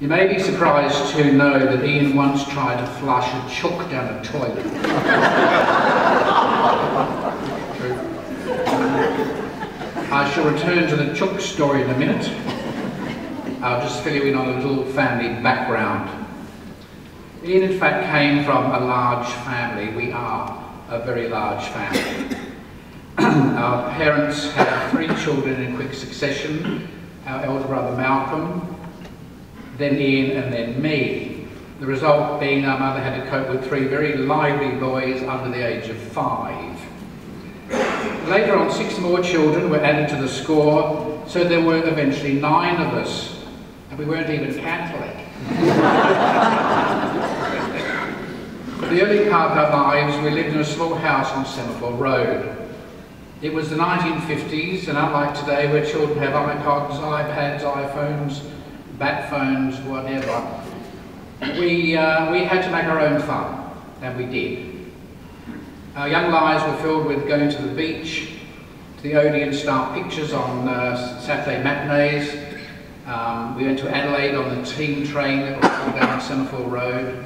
You may be surprised to know that Ian once tried to flush a chook down a toilet. True. I shall return to the chook story in a minute. I'll just fill you in on a little family background. Ian, in fact, came from a large family. We are a very large family. Our parents had 3 children in quick succession. Our elder brother Malcolm, then Ian, and then me. The result being our mother had to cope with 3 very lively boys under the age of 5. Later on, 6 more children were added to the score, so there were eventually 9 of us, and we weren't even Catholic. For the early part of our lives, we lived in a small house on Semaphore Road. It was the 1950s, and unlike today where children have iPods, iPads, iPhones, bat phones, whatever, we had to make our own fun, and we did. Our young lives were filled with going to the beach, to the Odeon Star Pictures on Saturday matinees. We went to Adelaide on the team train that was all down Semaphore Road.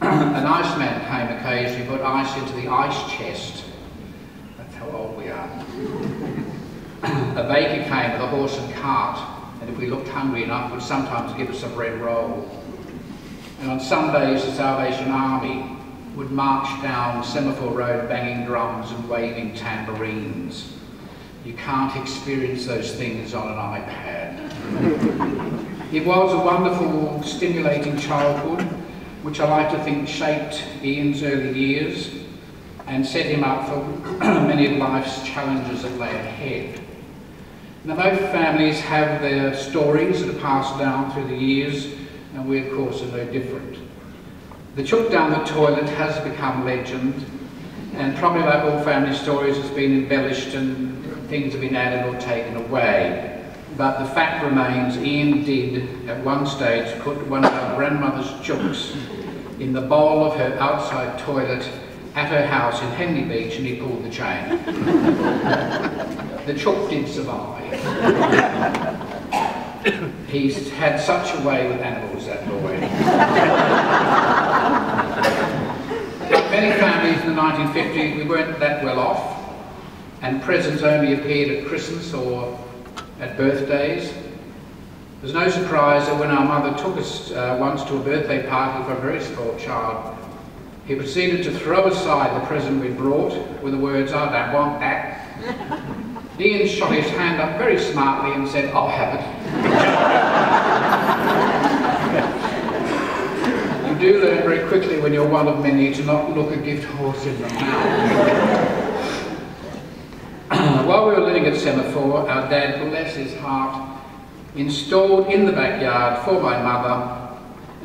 An iceman came occasionally, put ice into the ice chest. That's how old we are. A baker came with a horse and cart, and if we looked hungry enough, would sometimes give us a bread roll. And on Sundays, the Salvation Army would march down Semaphore Road banging drums and waving tambourines. You can't experience those things on an iPad. It was a wonderful, stimulating childhood, which I like to think shaped Ian's early years and set him up for many of life's challenges that lay ahead. Now, both families have their stories that are passed down through the years, and we, of course, are no different. The chook down the toilet has become legend, and probably like all family stories, has been embellished and things have been added or taken away. But the fact remains, Ian did, at one stage, put one of our grandmother's chooks in the bowl of her outside toilet at her house in Henley Beach, and he pulled the chain. The chook did survive. He's had such a way with animals, that boy. Like many families in the 1950s, we weren't that well off, and presents only appeared at Christmas or at birthdays. There's no surprise that when our mother took us once to a birthday party for a very small child, he proceeded to throw aside the present we brought with the words, "I don't want that." Ian shot his hand up very smartly and said, "I'll have it." You do learn very quickly when you're one of many to not look a gift horse in the mouth. While we were living at Semaphore, our dad, bless his heart, installed in the backyard for my mother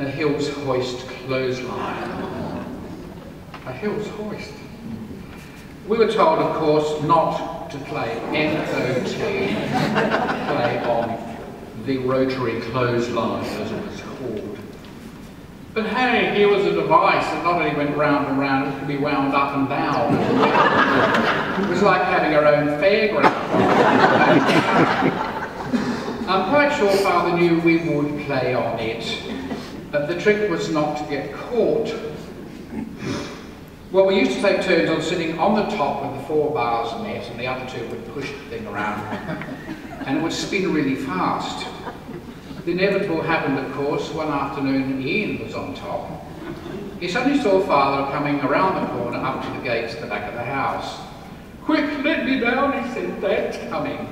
a Hills Hoist clothesline. A Hills Hoist. We were told, of course, not to play N-O-T, play on the rotary clothesline, as it was called. But hey, here was a device that not only went round and round, it could be wound up and down. It was like having our own fairground. I'm quite sure Father knew we would play on it, but the trick was not to get caught. Well, we used to take turns on sitting on the top of the 4 bars net, and the other 2 would push the thing around, and it would spin really fast. The inevitable happened, of course, one afternoon Ian was on top. He suddenly saw Father coming around the corner up to the gates at the back of the house. "Quick, let me down," he said, "Dad's coming."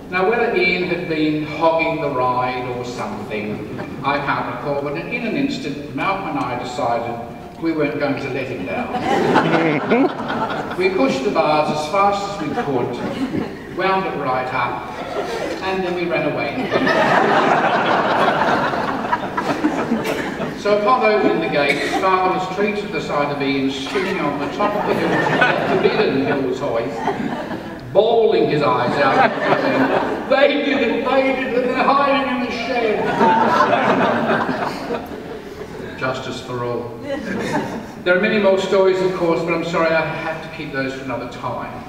Now, whether Ian had been hogging the ride or something, I can't recall, but in an instant, Malcolm and I decided we weren't going to let him down. We pushed the bars as fast as we could, wound it right up, and then we ran away. So upon opening the gates, Father was treated to the sight of Ian sitting on the top of the hills, forbidden Hills Hoist, bawling his eyes out, saying, "They did it, they're hiding in the shed." Justice for all. There are many more stories, of course, but I'm sorry, I have to keep those for another time.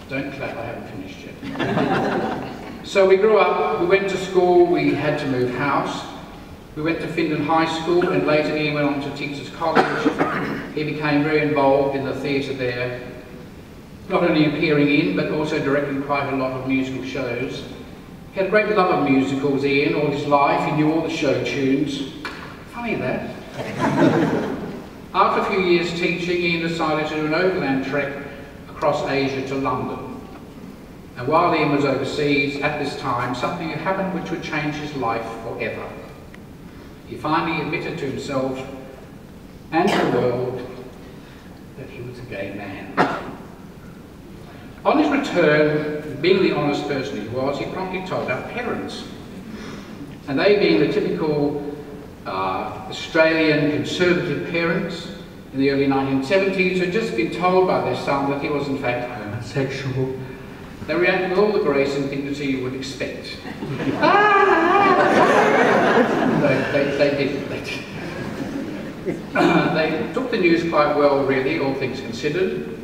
Don't clap, I haven't finished yet. So we grew up, we went to school, we had to move house. We went to Findon High School, and later he went on to Teachers College. He became very involved in the theatre there, not only appearing in, but also directing quite a lot of musical shows. He had a great love of musicals, Ian, all his life. He knew all the show tunes. Funny that. After a few years teaching, Ian decided to do an overland trek across Asia to London. And while Ian was overseas at this time, something happened which would change his life forever. He finally admitted to himself and to the world that he was a gay man. On his return, being the honest person he was, he promptly told our parents. And they, being the typical Australian conservative parents in the early 1970s, had just been told by their son that he was in fact homosexual. They reacted with all the grace and dignity you would expect. They didn't. They took the news quite well, really, all things considered,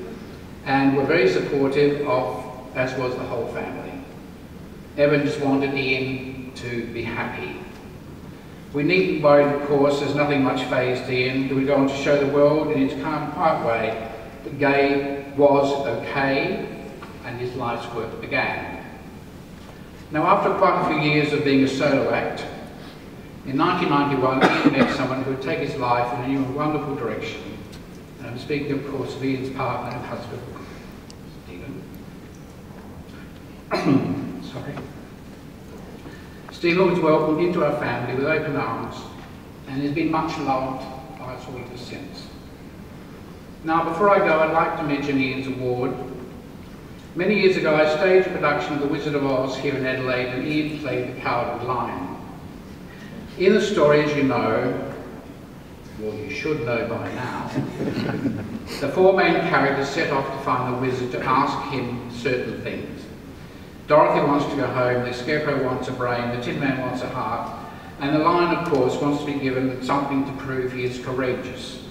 and were very supportive of, as was the whole family. Everyone just wanted Ian to be happy. We needn't worry, of course, there's nothing much phased Ian. He would go on to show the world in his calm, quiet way that gay was okay, and his life's work began. Now, after quite a few years of being a solo act, in 1991, Ian met someone who would take his life in a new and wonderful direction. And I'm speaking, of course, of Ian's partner and husband, Stephen. Sorry. Stephen was welcomed into our family with open arms and has been much loved by us all ever since. Now, before I go, I'd like to mention Ian's award. Many years ago, I staged a production of The Wizard of Oz here in Adelaide, and Ian played the Cowardly Lion. In the story, as you know, well, you should know by now, the four main characters set off to find the wizard to ask him certain things. Dorothy wants to go home, the Scarecrow wants a brain, the Tin Man wants a heart, and the Lion, of course, wants to be given something to prove he is courageous.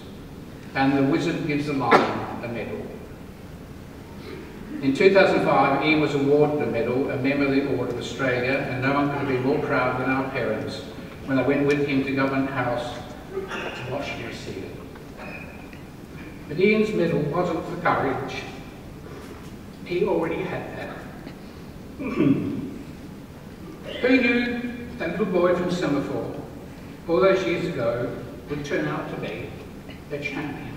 And the wizard gives the Lion a medal. In 2005, Ian was awarded a medal, a member of the Order of Australia, and no one could have been more proud than our parents when I went with him to Government House to watch him receive it. But Ian's medal wasn't for courage. He already had that. Who knew that little boy from Semaphore, all those years ago, would turn out to be the champion?